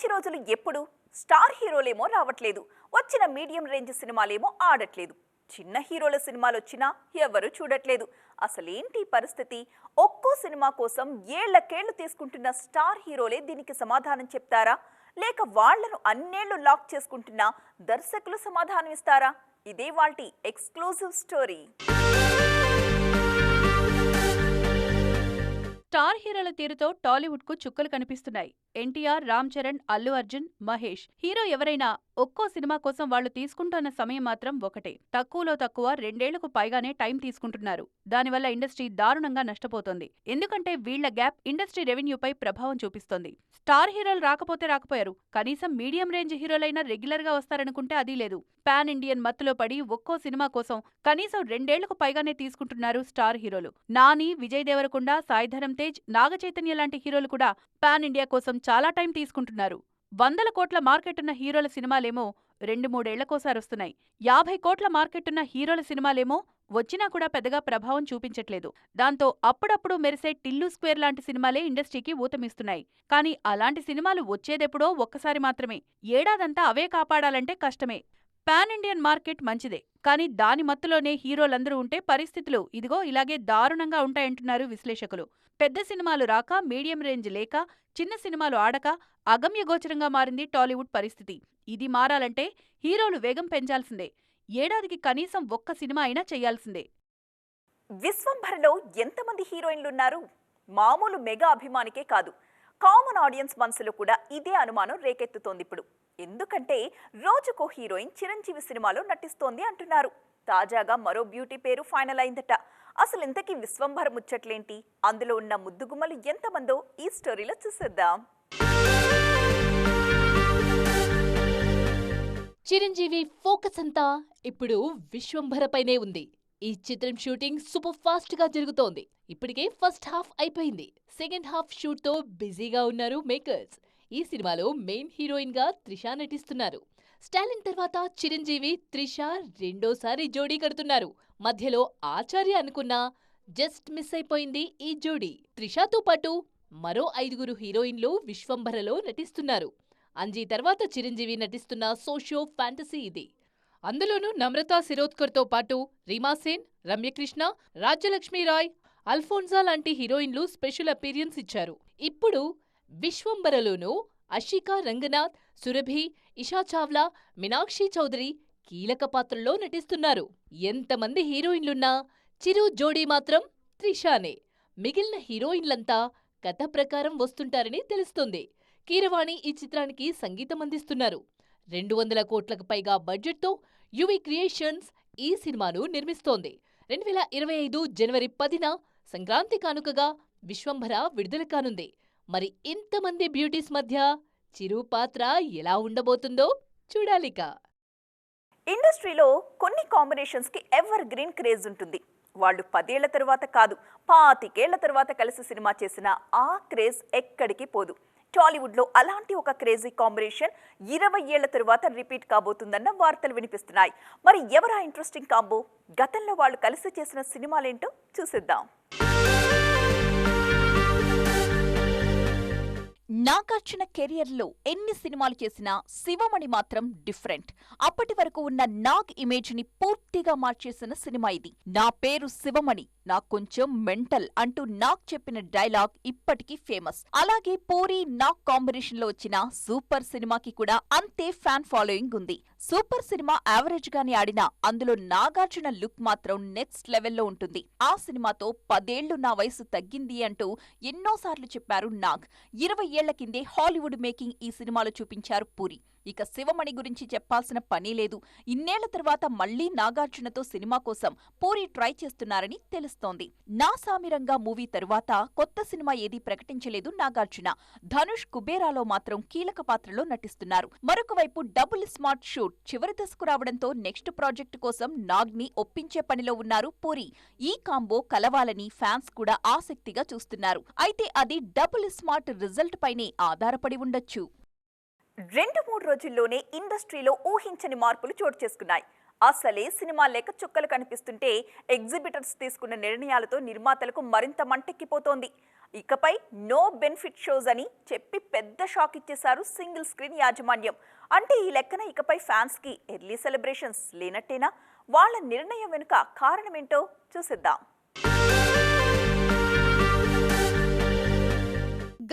మంచి రోజులు ఎప్పుడు? స్టార్ హీరోలేమో రావట్లేదు, వచ్చిన మీడియం రేంజ్ సినిమాలేమో ఆడట్లేదు, చిన్న హీరోల సినిమాలు వచ్చినా ఎవరు చూడట్లేదు. అసలేంటి పరిస్థితి? ఒక్కో సినిమా కోసం ఏళ్లకేళ్లు తీసుకుంటున్న స్టార్ హీరోలే దీనికి సమాధానం చెప్తారా, లేక వాళ్లను అన్నేళ్లు లాక్ చేసుకుంటున్న దర్శకులు సమాధానం ఇస్తారా? ఇదే వాల్టి ఎక్స్క్లూజివ్ స్టోరీ. స్టార్ హీరోల తీరుతో టాలీవుడ్ కు చుక్కలు కనిపిస్తున్నాయి. ఎన్టీఆర్, రామ్ చరణ్, అల్లు అర్జున్, మహేష్. హీరో ఎవరైనా ఒక్కో సినిమా కోసం వాళ్లు తీసుకుంటున్న సమయం మాత్రం ఒకటే. తక్కువలో తక్కువ 2 ఏళ్లకు పైగానే టైం తీసుకుంటున్నారు. దానివల్ల ఇండస్ట్రీ దారుణంగా నష్టపోతోంది. ఎందుకంటే వీళ్ల గ్యాప్ ఇండస్ట్రీ రెవెన్యూపై ప్రభావం చూపిస్తోంది. స్టార్ హీరోలు రాకపోతే రాకపోయారు, కనీసం మీడియం రేంజ్ హీరోలైనా రెగ్యులర్ గా వస్తారనుకుంటే అదీ లేదు. పాన్ ఇండియన్ మత్తులో పడి ఒక్కో సినిమా కోసం కనీసం 2 ఏళ్లకు పైగానే తీసుకుంటున్నారు స్టార్ హీరోలు. నాని, విజయ్ దేవరకొండ, సాయి ధరమ్ తేజ్, నాగ చైతన్య లాంటి హీరోలు కూడా పాన్ ఇండియా కోసం చాలా టైం తీసుకుంటున్నారు. 100 కోట్ల మార్కెట్టున్న హీరోల సినిమాలేమో 2-3 ఏళ్లకోసారొస్తున్నాయి. 50 కోట్ల మార్కెట్టున్న హీరోల సినిమాలేమో వచ్చినా కూడా పెద్దగా ప్రభావం చూపించట్లేదు. దాంతో అప్పుడప్పుడు మెరిసే టిల్లు స్క్వేర్ లాంటి సినిమాలే ఇండస్ట్రీకి ఊతమిస్తున్నాయి. కానీ అలాంటి సినిమాలు వచ్చేదెప్పుడో ఒక్కసారి మాత్రమే. ఏడాదంతా అవే కాపాడాలంటే కష్టమే. పాన్ ఇండియన్ మార్కెట్ మంచిదే, కానీ దాని మత్తులోనే హీరోలందరూ ఉంటే పరిస్థితులు ఇదిగో ఇలాగే దారుణంగా ఉంటాయంటున్నారు విశ్లేషకులు. పెద్ద సినిమాలు రాక, మీడియం రేంజ్ లేక, చిన్న సినిమాలు ఆడక అగమ్యగోచరంగా మారింది టాలీవుడ్ పరిస్థితి. ఇది మారాలంటే హీరోలు వేగం పెంచాల్సిందే. ఏడాదికి కనీసం ఒక్క సినిమా అయినా చెయ్యాల్సిందే. విశ్వంభరలో ఎంతమంది హీరోయిన్లున్నారు? మామూలు మెగా అభిమానికే కాదు, కామన్ ఆడియన్స్ మనసులో కూడా ఇదే అనుమానం రేకెత్తుతోంది ఇప్పుడు. ఎందుకంటే రోజుకో హీరోయిన్ చిరంజీవి సినిమాలో నటిస్తోంది అంటున్నారు. తాజాగా మరో బ్యూటీ పేరు ఫైనల్ అయిందట. అసలు ఇంతకీ విశ్వంభర ముచ్చట్లేంటి? అందులో ఉన్న ముద్దుగుమ్మలు ఎంతమందో ఈ స్టోరీలో చూసేద్దాం. చిరంజీవి ఫోకస్ అంతా ఇప్పుడు విశ్వంభరపైనే ఉంది. ఈ చిత్రం షూటింగ్ సూపర్ ఫాస్ట్ గా జరుగుతోంది. ఇప్పటికే ఫస్ట్ హాఫ్ అయిపోయింది. సెకండ్ హాఫ్ షూట్ తో బిజీగా ఉన్నారు మేకర్స్. ఈ సినిమాలో మెయిన్ హీరోయిన్ గా త్రిష నటిస్తున్నారు. స్టాలిన్ తర్వాత చిరంజీవి, త్రిష రెండోసారి జోడీ కడుతున్నారు. మధ్యలో ఆచార్య అనుకున్నా జస్ట్ మిస్ అయిపోయింది ఈ జోడీ. త్రిషతో పాటు మరో 5 హీరోయిన్లు విశ్వంభరలో నటిస్తున్నారు. అంజీ తర్వాత చిరంజీవి నటిస్తున్న సోషియో ఫ్యాంటసీ ఇది. అందులోనూ నమ్రతా శిరోద్కర్తో పాటు రీమాసేన్, రమ్యకృష్ణ, రాజ్యలక్ష్మీ రాయ్, అల్ఫోన్సా లాంటి హీరోయిన్లు స్పెషల్ అపీరియన్స్ ఇచ్చారు. ఇప్పుడు విశ్వంభరలోనూ అషికా రంగనాథ్, సురభి, ఇషా చావ్లా, మీనాక్షి చౌదరి కీలక పాత్రల్లో నటిస్తున్నారు. ఎంతమంది హీరోయిన్లున్నా చిరు జోడీ మాత్రం త్రిషానే. మిగిలిన హీరోయిన్లంతా కథ ప్రకారం వస్తుంటారని తెలుస్తోంది. కీరవాణి ఈ చిత్రానికి సంగీతం అందిస్తున్నారు. 200 కోట్లకు పైగా బడ్జెట్తో యువి క్రియేషన్స్ ఈ సినిమాను నిర్మిస్తోంది. 2025 జనవరి 10న సంక్రాంతి కానుకగా విశ్వంభర విడుదల కానుంది. మరి ఇంతమంది బ్యూటీస్ మధ్య చిరు పాత్ర ఎలా ఉండబోతుందో చూడాలిక. ఇండస్ట్రీలో కొన్ని కాంబినేషన్స్ కి ఎవర్ గ్రీన్ క్రేజ్ ఉంటుంది. వాళ్ళు 10 ఏళ్ల తరువాత కాదు, 25 ఏళ్ల తరువాత కలిసి సినిమా చేసిన ఆ క్రేజ్ ఎక్కడికి పోదు. టాలీవుడ్లో అలాంటి ఒక క్రేజీ కాంబినేషన్ 20 ఏళ్ల తరువాత రిపీట్ కాబోతుందన్న వార్తలు వినిపిస్తున్నాయి. మరి ఎవరా ఇంట్రెస్టింగ్ కాంబో? గతంలో వాళ్ళు కలిసి చేసిన సినిమాలేంటో చూసేద్దాం. నాగార్జున కెరియర్లో ఎన్ని సినిమాలు చేసినా శివమణి మాత్రం డిఫరెంట్. అప్పటి వరకు ఉన్న నాగ్ ఇమేజ్ ని పూర్తిగా మార్చేసిన సినిమా ఇది. నా పేరు శివమణి, నాకు కొంచెం మెంటల్ అంటూ నాగ్ చెప్పిన డైలాగ్ ఇప్పటికీ ఫేమస్. అలాగే పూరి నాగ్ కాంబినేషన్ లో వచ్చిన సూపర్ సినిమాకి కూడా అంతే ఫ్యాన్ ఫాలోయింగ్ ఉంది. సూపర్ సినిమా యావరేజ్ గానే ఆడినా అందులో నాగార్జున లుక్ మాత్రం నెక్స్ట్ లెవెల్లో ఉంటుంది. ఆ సినిమాతో 10 ఏళ్లు నా వయసు తగ్గింది అంటూ ఎన్నోసార్లు చెప్పారు నాగ్. 20 ఏళ్ల కిందే హాలీవుడ్ మేకింగ్ ఈ సినిమాలో చూపించారు పూరి. ఇక శివమణి గురించి చెప్పాల్సిన పని లేదు. ఇన్నేళ్ల తర్వాత మళ్లీ నాగార్జునతో సినిమా కోసం పూరి ట్రై చేస్తున్నారని తెలుస్తోంది. నా సామిరంగా మూవీ తరువాత కొత్త సినిమా ఏదీ ప్రకటించలేదు నాగార్జున. ధనుష్ కుబేరాలో మాత్రం కీలక పాత్రలో నటిస్తున్నారు. మరొక వైపు డబుల్ స్మార్ట్ షూట్ చివరి దశకు రావడంతో నెక్స్ట్ ప్రాజెక్టు కోసం నాగ్ ని ఒప్పించే పనిలో ఉన్నారు పూరి. ఈ కాంబో కలవాలని ఫ్యాన్స్ కూడా ఆసక్తిగా చూస్తున్నారు. అయితే అది డబుల్ స్మార్ట్ రిజల్ట్ పైనే ఆధారపడి ఉండొచ్చు. 2-3 రోజుల్లోనే ఇండస్ట్రీలో ఊహించని మార్పులు చోటు చేసుకున్నాయి. అసలే సినిమా లేక చుక్కలు కనిపిస్తుంటే ఎగ్జిబిటర్స్ తీసుకున్న నిర్ణయాలతో నిర్మాతలకు మరింత మంటెక్కిపోతోంది. ఇకపై నో బెనిఫిట్ షోస్ అని చెప్పి పెద్ద షాక్ ఇచ్చేశారు సింగిల్ స్క్రీన్ యాజమాన్యం. అంటే ఈ లెక్కన ఇకపై ఫ్యాన్స్ కి ఎర్లీ సెలబ్రేషన్స్ లేనట్టేనా? వాళ్ళ నిర్ణయం వెనుక కారణమేంటో చూసేద్దాం.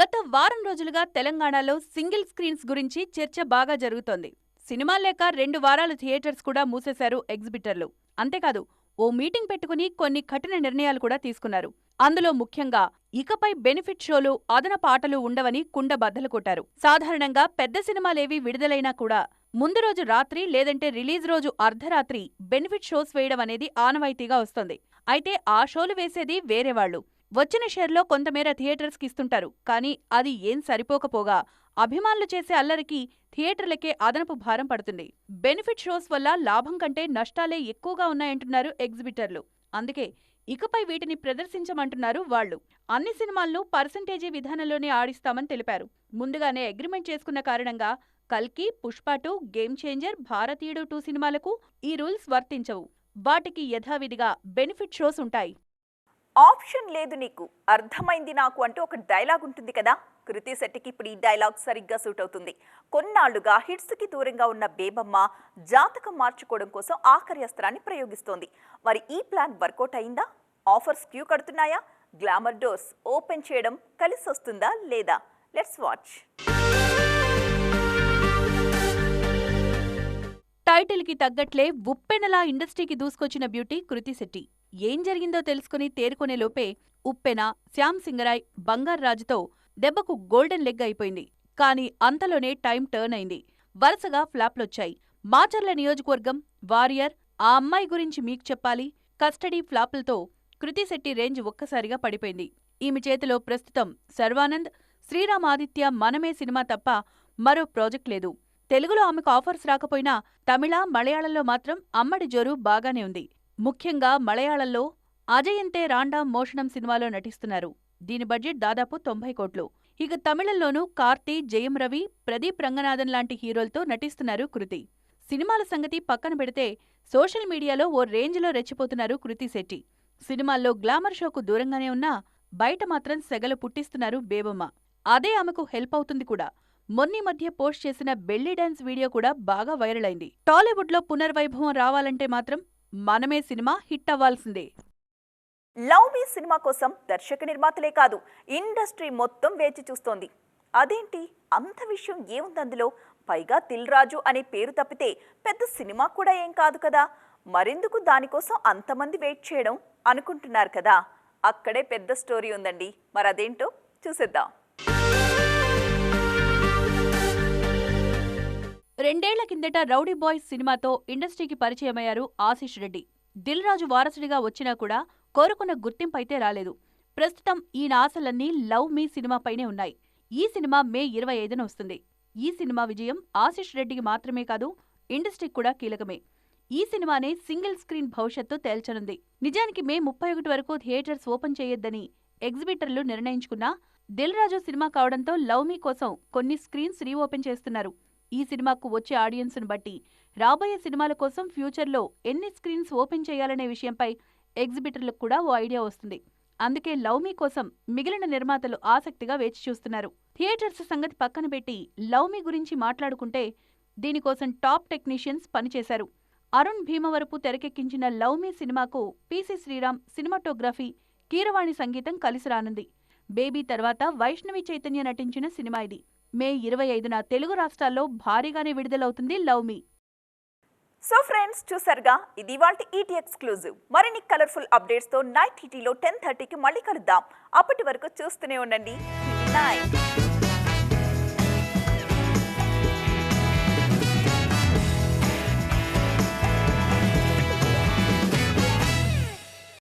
గత వారం రోజులుగా తెలంగాణలో సింగిల్ స్క్రీన్స్ గురించి చర్చ బాగా జరుగుతోంది. సినిమాలు లేక 2 వారాలు థియేటర్స్ కూడా మూసేశారు ఎగ్జిబిటర్లు. అంతేకాదు ఓ మీటింగ్ పెట్టుకుని కొన్ని కఠిన నిర్ణయాలు కూడా తీసుకున్నారు. అందులో ముఖ్యంగా ఇకపై బెనిఫిట్ షోలు, అదనపు ఆటలు ఉండవని కుండ బద్దలు కొట్టారు. సాధారణంగా పెద్ద సినిమాలేవి విడుదలైనా కూడా ముందు రోజు రాత్రి లేదంటే రిలీజ్ రోజు అర్ధరాత్రి బెనిఫిట్ షోస్ వేయడం అనేది ఆనవాయితీగా వస్తోంది. అయితే ఆ షోలు వేసేది వేరేవాళ్లు. వచ్చిన షేర్లో కొంతమేర థియేటర్స్కి ఇస్తుంటారు. కానీ అది ఏం సరిపోకపోగా అభిమానులు చేసే అల్లరికి థియేటర్లకే అదనపు భారం పడుతుంది. బెనిఫిట్ షోస్ వల్ల లాభం కంటే నష్టాలే ఎక్కువగా ఉన్నాయంటున్నారు ఎగ్జిబిటర్లు. అందుకే ఇకపై వీటిని ప్రదర్శించమంటున్నారు వాళ్లు. అన్ని సినిమాలను పర్సంటేజీ విధానంలోనే ఆడిస్తామని తెలిపారు. ముందుగానే అగ్రిమెంట్ చేసుకున్న కారణంగా కల్కి, పుష్ప 2, గేమ్ చేంజర్, భారతీయుడు 2 సినిమాలకు ఈ రూల్స్ వర్తించవు. వాటికి యథావిధిగా బెనిఫిట్ షోస్ ఉంటాయి. ఆప్షన్ లేదు నీకు, అర్థమైంది నాకు అంటూ ఒక డైలాగ్ ఉంటుంది కదా. కృతి శెట్టికి ఇప్పుడు ఈ డైలాగ్ సరిగ్గా సూట్ అవుతుంది. కొన్నాళ్లుగా హిట్స్కి దూరంగా ఉన్న బేబమ్మ జాతకం మార్చుకోవడం కోసం ఆఖరి అస్త్రాన్ని ప్రయోగిస్తోంది. మరి ఈ ప్లాన్ వర్కౌట్ అయిందా? ఆఫర్స్ క్యూ కడుతున్నాయా? గ్లామర్ డోర్స్ ఓపెన్ చేయడం కలిసి వస్తుందా లేదా? Let's watch. టైటిల్ కి తగ్గట్లే ఉప్పెనలా ఇండస్ట్రీకి దూసుకొచ్చిన బ్యూటీ కృతి శెట్టి. ఏం జరిగిందో తెలుసుకుని తేరుకునే లోపే ఉప్పెన, శ్యామ్ సింగరాయ్, బంగార్రాజుతో దెబ్బకు గోల్డెన్ లెగ్ అయిపోయింది. కానీ అంతలోనే టైం టర్న్ అయింది. వరుసగా ఫ్లాప్లొచ్చాయి. మాచర్ల నియోజకవర్గం, వారియర్, ఆ అమ్మాయి గురించి మీకు చెప్పాలి, కస్టడీ ఫ్లాపులతో కృతి శెట్టి రేంజ్ ఒక్కసారిగా పడిపోయింది. ఈమె చేతిలో ప్రస్తుతం శర్వానంద్, శ్రీరామ్ ఆదిత్య మనమే సినిమా తప్ప మరో ప్రాజెక్ట్ లేదు. తెలుగులో ఆమెకు ఆఫర్స్ రాకపోయినా తమిళ, మలయాళంలో మాత్రం అమ్మడి జోరు బాగానే ఉంది. ముఖ్యంగా మలయాళంలో అజయంతే రాండా మోషణం సినిమాలో నటిస్తున్నారు. దీని బడ్జెట్ దాదాపు 90 కోట్లు. ఇక తమిళంలోనూ కార్తీ, జయం రవి, ప్రదీప్ రంగనాథన్ లాంటి హీరోలతో నటిస్తున్నారు కృతి. సినిమాల సంగతి పక్కన పెడితే సోషల్ మీడియాలో ఓ రేంజ్లో రెచ్చిపోతున్నారు కృతి శెట్టి. సినిమాల్లో గ్లామర్ షోకు దూరంగానే ఉన్నా బయట మాత్రం సెగలు పుట్టిస్తున్నారు బేబమ్మ. అదే ఆమెకు హెల్ప్ అవుతుంది కూడా. మొన్నీ మధ్య పోస్ట్ చేసిన బెల్లీ డాన్స్ వీడియో కూడా బాగా వైరల్ అయింది. టాలీవుడ్లో పునర్వైభవం రావాలంటే మాత్రం మనమే సినిమా హిట్ అవ్వాల్సిందే. లవ్ మీ సినిమా కోసం దర్శక నిర్మాతలే కాదు, ఇండస్ట్రీ మొత్తం వేచి చూస్తోంది. అదేంటి అంత విషయం ఏముంది అందులో? పైగా దిల్ రాజు అనే పేరు తప్పితే పెద్ద సినిమా కూడా ఏం కాదు కదా. మరెందుకు దానికోసం అంతమంది వెయిట్ చేయడం అనుకుంటున్నారు కదా. అక్కడే పెద్ద స్టోరీ ఉందండి. మరదేంటో చూసేద్దాం. 2 ఏళ్ల కిందట రౌడీ బాయ్స్ సినిమాతో ఇండస్ట్రీకి పరిచయమయ్యారు ఆశీష్ రెడ్డి. దిల్ రాజు వారసుడిగా వచ్చినా కూడా కోరుకున్న గుర్తింపైతే రాలేదు. ప్రస్తుతం ఈయన ఆశలన్నీ లవ్ మీ సినిమాపైనే ఉన్నాయి. ఈ సినిమా మే 25న వస్తుంది. ఈ సినిమా విజయం ఆశీష్ రెడ్డికి మాత్రమే కాదు, ఇండస్ట్రీకి కూడా కీలకమే. ఈ సినిమానే సింగిల్ స్క్రీన్ భవిష్యత్తు తేల్చనుంది. నిజానికి మే 31 వరకు థియేటర్స్ ఓపెన్ చేయొద్దని ఎగ్జిబిటర్లు నిర్ణయించుకున్నా దిల్ రాజు సినిమా కావడంతో లవ్ మీ కోసం కొన్ని స్క్రీన్స్ రీఓపెన్ చేస్తున్నారు. ఈ సినిమాకు వచ్చే ఆడియన్స్ను బట్టి రాబోయే సినిమాల కోసం ఫ్యూచర్లో ఎన్ని స్క్రీన్స్ ఓపెన్ చేయాలనే విషయంపై ఎగ్జిబిటర్లకు కూడా ఓ ఐడియా వస్తుంది. అందుకే లవ్ మీ కోసం మిగిలిన నిర్మాతలు ఆసక్తిగా వేచి చూస్తున్నారు. థియేటర్స్ సంగతి పక్కన పెట్టి లవ్ మీ గురించి మాట్లాడుకుంటే దీనికోసం టాప్ టెక్నీషియన్స్ పనిచేశారు. అరుణ్ భీమవరపు తెరకెక్కించిన లవ్ మీ సినిమాకు పీసీ శ్రీరామ్ సినిమాటోగ్రఫీ, కీరవాణి సంగీతం కలిసి రానుంది. బేబీ తర్వాత వైష్ణవి చైతన్య నటించిన సినిమా ఇది. మే 25న తెలుగు రాష్ట్రాల్లో భారీగానే విడుదలవుతుంది లవ్ మీ. సో ఫ్రెండ్స్, చూసారుగా, ఇది ఇవాల్టి ఈటీ ఎక్స్క్లూజివ్. మరిన్ని కలర్ఫుల్ అప్డేట్స్తో నైట్ ఈటీలో 10:30కి మళ్ళీ కలుద్దాం. అప్పటి వరకు చూస్తూనే ఉండండి.